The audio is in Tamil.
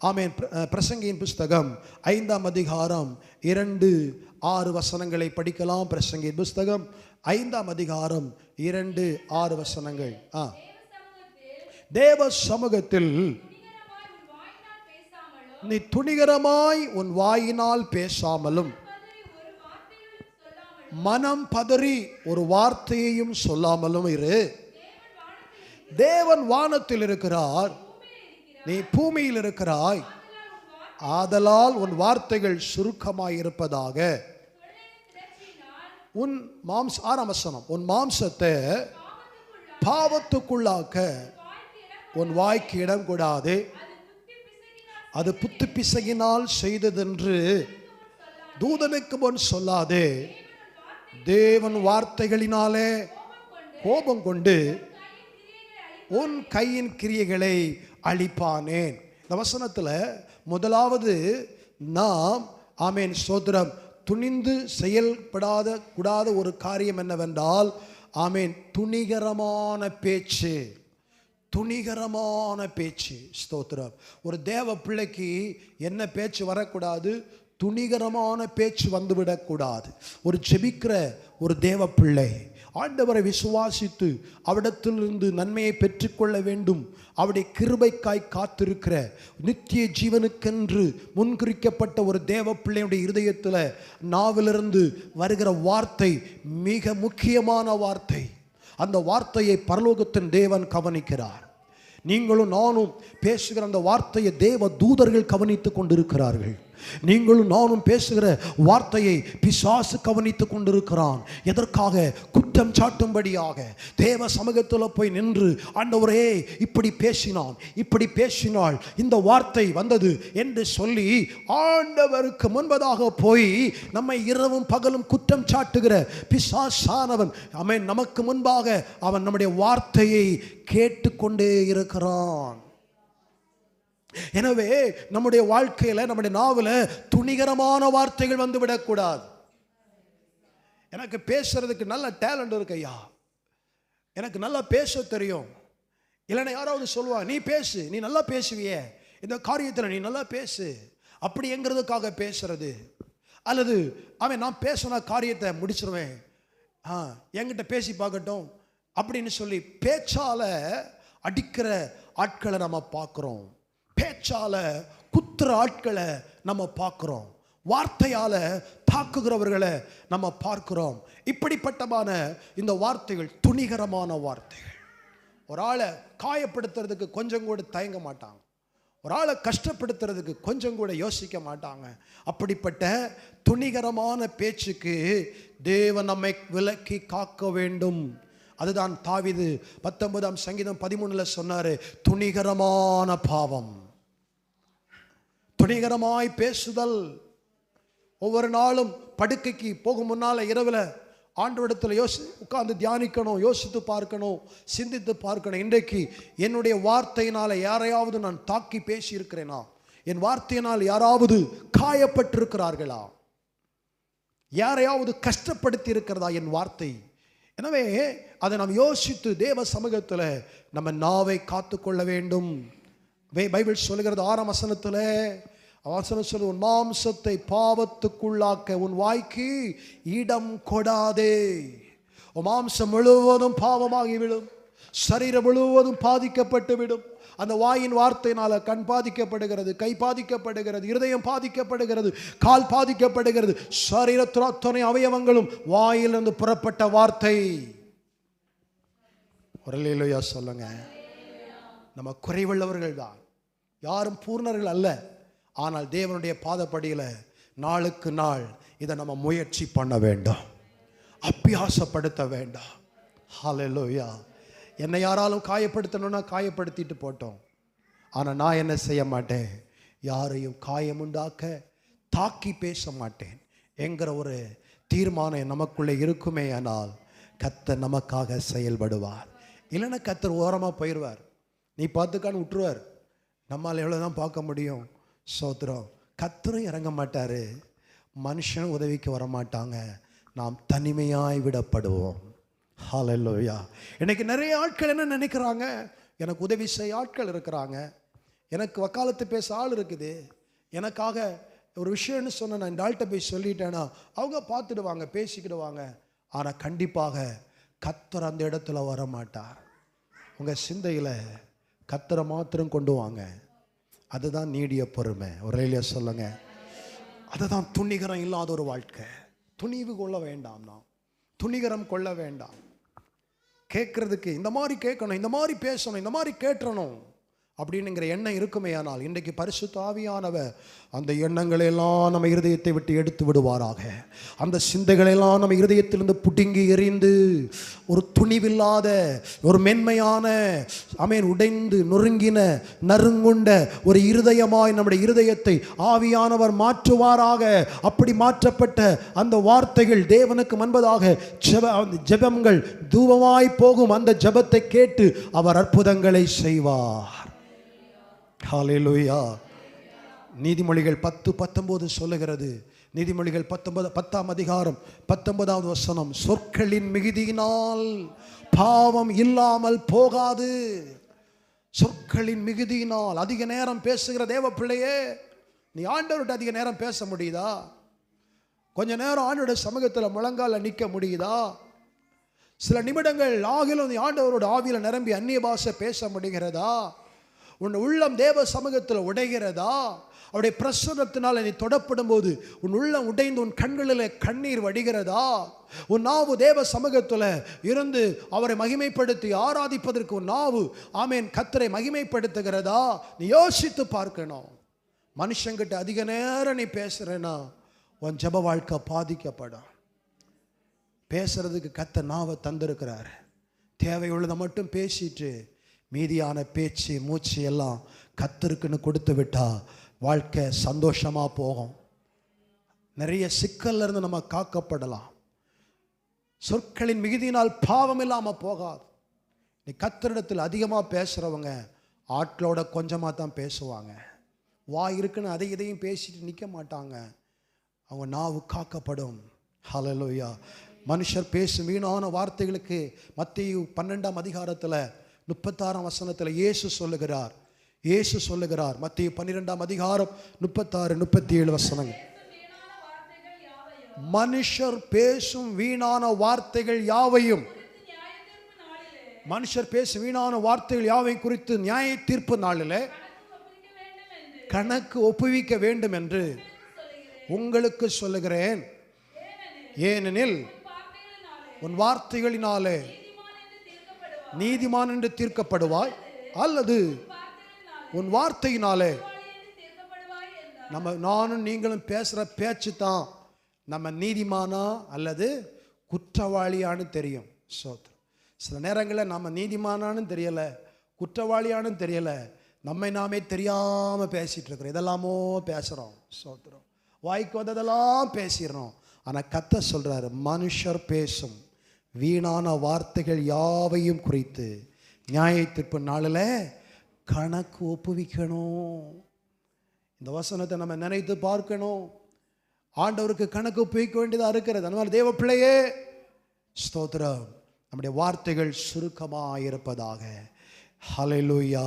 ஆமென். பிரசங்கியின் புஸ்தகம் 5ஆம் அதிகாரம் 2-6 வசனங்களை படிக்கலாம். பிரசங்கியின் புஸ்தகம் 5ஆம் அதிகாரம் 2-6 வசனங்கள். தேவ சமூகத்தில் நீ துணிகரமாய் உன் வாயினால் பேசாமலும் மனம் பதறி ஒரு வார்த்தையையும் சொல்லாமலும் இரு. தேவன் வானத்தில் இருக்கிறார், நீ பூமியில் இருக்கிறாய். ஆதலால் உன் வார்த்தைகள் சுருக்கமாய் இருப்பதாக. உன் 6ஆம் வசனம், உன் மாம்சத்தை பாவத்துக்குள்ளாக்க உன் வாய்க்கு இடம் கூடாது. அது புத்து பிசகினால் செய்ததென்று தூதனுக்கு முன் சொல்லாதே. தேவன் வார்த்தைகளினாலே கோபம் கொண்டு உன் கையின் கிரியைகளை அழிப்பானேன். இந்த வசனத்தில் முதலாவது நாம் ஆமென் ஸ்தோத்திரம் துணிந்து செயல்படாத கூடாத ஒரு காரியம் என்னவென்றால் ஆமென் துணிகரமான பேச்சு. துணிகரமான பேச்சு. ஸ்தோத்திரம். ஒரு தேவ பிள்ளைக்கு என்ன பேச்சு வரக்கூடாது? துணிகரமான பேச்சு வந்துவிடக்கூடாது. ஒரு ஜெபிக்கிற ஒரு தேவ பிள்ளை ஆண்டவரை விசுவாசித்து அவரிடத்திலிருந்து நன்மையை பெற்றுக்கொள்ள வேண்டும். அவருடைய கிருபைக்காய் காத்திருக்கிற நித்திய ஜீவனுக்கென்று முன்குறிக்கப்பட்ட ஒரு தேவ பிள்ளையுடைய இருதயத்தில் நாவிலிருந்து வருகிற வார்த்தை மிக முக்கியமான வார்த்தை. அந்த வார்த்தையை பரலோகத்தின் தேவன் கவனிக்கிறார். நீங்களும் நானும் பேசுகிற அந்த வார்த்தையை தேவ தூதர்கள் கவனித்து கொண்டிருக்கிறார்கள். நீங்களும் நானும் பேசுகிற வார்த்தையை பிசாசு கவனித்து கொண்டிருக்கிறான். எதற்காக? குற்றம் சாட்டும்படியாக. தேவ சமூகத்தில் போய் நின்று ஆண்டவரே இப்படி பேசினான், இப்படி பேசினாள், இந்த வார்த்தை வந்தது என்று சொல்லி ஆண்டவருக்கு முன்பதாக போய் நம்மை இரவும் பகலும் குற்றம் சாட்டுகிற பிசாசானவன் அவன் நமக்கு முன்பாக அவன் நம்முடைய வார்த்தையை கேட்டுக்கொண்டே இருக்கிறான். எனவே நம்முடைய வாழ்க்கையில் நம்முடைய நாவில் துணிகரமான வார்த்தைகள் வந்து விடக்கூடாது. எனக்கு பேசுறதுக்கு நல்ல டேலண்ட் இருக்கு ஐயா, எனக்கு நல்லா பேச தெரியும். இல்லைன்னா யாராவது சொல்லுவா நீ பேசு, நீ நல்லா பேசுவியே, இந்த காரியத்தில் நீ நல்லா பேசு, அப்படிங்கிறதுக்காக பேசுறது. அல்லது அவன் நான் பேசின காரியத்தை முடிச்சிருவேன், என்கிட்ட பேசி பார்க்கட்டும் அப்படின்னு சொல்லி பேச்சால அடிக்கிற ஆட்களை நம்ம பார்க்குறோம். பேச்சால குத்துற ஆட்களை நம்ம பார்க்கிறோம். வார்த்தையால தாக்குகிறவர்களை நம்ம பார்க்கிறோம். இப்படிப்பட்டமான இந்த வார்த்தைகள் துணிகரமான வார்த்தைகள். ஒரு ஆளை காயப்படுத்துறதுக்கு கொஞ்சம் கூட தயங்க மாட்டாங்க. ஒரு ஆளை கஷ்டப்படுத்துறதுக்கு கொஞ்சம் கூட யோசிக்க மாட்டாங்க. அப்படிப்பட்ட துணிகரமான பேச்சுக்கு தேவன் நம்மை விலக்கி காக்க வேண்டும். அதுதான் தாவீது 19ஆம் சங்கீதம் 13 சொன்னாரு, துணிகரமான பாவம். துணிகரமாய் பேசுதல். ஒவ்வொரு நாளும் படுக்கைக்கு போகும் முன்னால இரவில் ஆண்டவரிடத்தில் உட்கார்ந்து தியானிக்கணும், யோசித்து பார்க்கணும், சிந்தித்து பார்க்கணும். இன்றைக்கு என்னுடைய வார்த்தையினால் யாரையாவது நான் தாக்கி பேசி இருக்கிறேனா? என் வார்த்தையினால் யாராவது காயப்பட்டிருக்கிறார்களா? யாரையாவது கஷ்டப்படுத்தி இருக்கிறதா என் வார்த்தை? எனவே அதை நாம் யோசித்து தேவ சமூகத்தில் நம்ம நாவை காத்துக்கொள்ள வேண்டும். பைபிள் சொல்லுகிறது 6ஆம் வசனத்தில் சொல்லு, உன் மாம்சத்தை பாவத்துக்குள்ளாக்க உன் வாய்க்கு இடம் கொடாதே. உன் மாம்சம் முழுவதும் பாவமாகிவிடும், சரீரம் முழுவதும் பாதிக்கப்பட்டு விடும். அந்த வாயின் வார்த்தையினால கண் பாதிக்கப்படுகிறது, கை பாதிக்கப்படுகிறது, இருதயம் பாதிக்கப்படுகிறது, கால் பாதிக்கப்படுகிறது. சரீரத்தின் அத்தனை அவயவங்களும் வாயிலிருந்து புறப்பட்ட வார்த்தை. ஒரு அல்லேலூயா சொல்லுங்க. நம்ம குறைவுள்ளவர்கள் தான், யாரும் பூர்ணர்கள் அல்ல. ஆனால் தேவனுடைய பாதப்படியில் நாளுக்கு நாள் இதை நம்ம முயற்சி பண்ண வேண்டும், அபியாசப்படுத்த வேண்டாம். ஹல்லேலூயா. என்னை யாராலும் காயப்படுத்தணும்னா காயப்படுத்திட்டு போட்டோம். ஆனால் நான் என்ன செய்ய மாட்டேன்? யாரையும் காயமுண்டாக்க தாக்கி பேச மாட்டேன் என்கிற ஒரு தீர்மானம் நமக்குள்ளே இருக்குமே. ஆனால் கர்த்தர் நமக்காக செயல்படுவார். இல்லைன்னா கர்த்தர் ஓரமாக போயிடுவார், நீ பார்த்துக்கான்னு விட்டுருவார். நம்மால் எவ்வளோதான் பார்க்க முடியும்? சோத்திரம். கர்த்தரும் இறங்க மாட்டார், மனுஷனும் உதவிக்கு வரமாட்டாங்க. நாம் தனிமையாய் விடப்படுவோம். ஹல்லேலூயா. இன்னைக்கு நிறைய ஆட்கள் என்ன நினைக்கிறாங்க? எனக்கு உதவி செய்ய ஆட்கள் இருக்கிறாங்க, எனக்கு வக்காலத்து பேச ஆள் இருக்குது, எனக்காக ஒரு விஷயம்னு சொன்ன நான் இந்த ஆள்கிட்ட போய் சொல்லிட்டேன்னா அவங்க பார்த்துடுவாங்க, பேசிக்கிடுவாங்க. ஆனால் கண்டிப்பாக கர்த்தர் அந்த இடத்துல வர மாட்டார். உங்கள் சிந்தையில் கர்த்தரை மாத்திரம் கொண்டு வாங்க. அதுதான் நீடிய பொறுமை. ஒரு ரயிலியா சொல்லுங்க, அதுதான் துணிகரம் இல்லாத ஒரு வாழ்க்கை. துணிவு கொள்ள வேண்டாம், நாம் துணிகரம் கொள்ள வேண்டாம். கேட்கறதுக்கு இந்த மாதிரி கேட்கணும், இந்த மாதிரி பேசணும், இந்த மாதிரி கேட்டணும் அப்படின்னுங்கிற எண்ணம் இருக்குமே. ஆனால் இன்றைக்கு பரிசுத்த ஆவியானவர் அந்த எண்ணங்களெல்லாம் நம்ம இருதயத்தை விட்டு எடுத்து விடுவாராக. அந்த சிந்தைகளெல்லாம் நம்ம இருதயத்திலிருந்து புடுங்கி எறிந்து ஒரு துணிவில்லாத ஒரு மென்மையான உடைந்து நொறுங்கின நறுங்குண்ட ஒரு இருதயமாய் நம்முடைய இருதயத்தை ஆவியானவர் மாற்றுவாராக. அப்படி மாற்றப்பட்ட அந்த வார்த்தைகள் தேவனுக்கு முன்பதாக ஜெபங்கள் தூபமாய் போகும். அந்த ஜெபத்தை கேட்டு அவர் அற்புதங்களை செய்வார். ஹல்லேலூயா. நீதிமொழிகள் 10:19 சொல்லுகிறது. நீதிமொழிகள் 10ஆம் அதிகாரம் 19வது வசனம், சொற்களின் மிகுதியினால் பாவம் இல்லாமல் போகாது. சொற்களின் மிகுதியினால். அதிக நேரம் பேசுகிற தேவ பிள்ளையே, நீ ஆண்டவர்கிட்ட அதிக நேரம் பேச முடியுதா? கொஞ்ச நேரம் ஆண்டவருடைய சமூகத்தில் முழங்கால நிற்க முடியுதா? சில நிமிடங்கள் ஆகிலும் நீ ஆண்டவரோட ஆவியில் நிரம்பி அந்நிய பாஷை பேச முடிகிறதா? உன் உள்ளம் தேவ சமூகத்தில் உடைகிறதா? அவருடைய பிரசன்னத்தினால் நீ தொடப்படும் போது உன் உள்ளம் உடைந்து உன் கண்களில் கண்ணீர் வடிகிறதா? உன் நாவு தேவ சமூகத்தில் இருந்து அவரை மகிமைப்படுத்தி ஆராதிப்பதற்கு உன் நாவு கர்த்தரை மகிமைப்படுத்துகிறதா? நீ யோசித்து பார்க்கணும். மனுஷங்கிட்ட அதிக நேரம் நீ பேசுறேன்னா உன் ஜெப வாழ்க்கை பாதிக்கப்படும். பேசுறதுக்கு கர்த்தர் நாவை தந்திருக்கிறார். தேவையுள்ளதை மட்டும் பேசிட்டு மீதியான பேச்சு மூச்சு எல்லாம் கர்த்தருக்குன்னு கொடுத்து விட்டா வாழ்க்கை சந்தோஷமாக போகும். நிறைய சிக்கல்ல இருந்து நம்ம காக்கப்படலாம். சொற்களின் மிகுதியினால் பாவம் இல்லாமல் போகாது. நீ கர்த்தரிடத்தில் அதிகமாக பேசுகிறவங்க ஆட்களோட கொஞ்சமாக தான் பேசுவாங்க. வாய் இருக்குன்னு அதை இதையும் பேசிட்டு நிற்க மாட்டாங்க. அவங்க நாவு காக்கப்படும். ஹல்லேலூயா. மனுஷர் பேசும் வீணான வார்த்தைகளுக்கு மத்தேயு 12ஆம் அதிகாரத்தில் 36ஆம் வசனத்தில் இயேசு சொல்லுகிறார். மத்தேயு 12ஆம் அதிகாரம் 36-37 வசனங்கள். மனுஷர் பேசும் வீணான வார்த்தைகள் யாவையும் குறித்து நியாய தீர்ப்பு நாளிலே கணக்கு ஒப்புவிக்க வேண்டும் என்று உங்களுக்கு சொல்லுகிறேன். ஏனெனில் உன் வார்த்தைகளினாலே நீதிமான் என்று தீர்க்கப்படுவாய், அல்லது உன் வார்த்தையினாலே. நானும் நீங்களும் பேசுகிற பேச்சு தான் நம்ம நீதிமானா அல்லது குற்றவாளியானு தெரியும். சோத்திரம். சில நேரங்களில் நம்ம நீதிமானான்னு தெரியலை, குற்றவாளியானு தெரியலை, நம்மை நாமே தெரியாமல் பேசிகிட்டு இருக்கிறோம். இதெல்லாமோ பேசுகிறோம். சோத்திரம். வாய்க்கு வந்ததெல்லாம் பேசிடுறோம். ஆனால் கர்த்தர் சொல்கிறாரு, மனுஷர் பேசும் வீணான வார்த்தைகள் யாவையும் குறித்து நியாய தீர்ப்பு நாளில் கணக்கு ஒப்புவிக்கணும். இந்த வசனத்தை நம்ம நினைத்து பார்க்கணும். ஆண்டவருக்கு கணக்கு ஒப்புவிக்க வேண்டியதாக இருக்கிறது. அதனால் தேவ பிள்ளையே, ஸ்தோத்திரம், நம்முடைய வார்த்தைகள் சுருக்கமாக இருப்பதாக. ஹல்லேலூயா.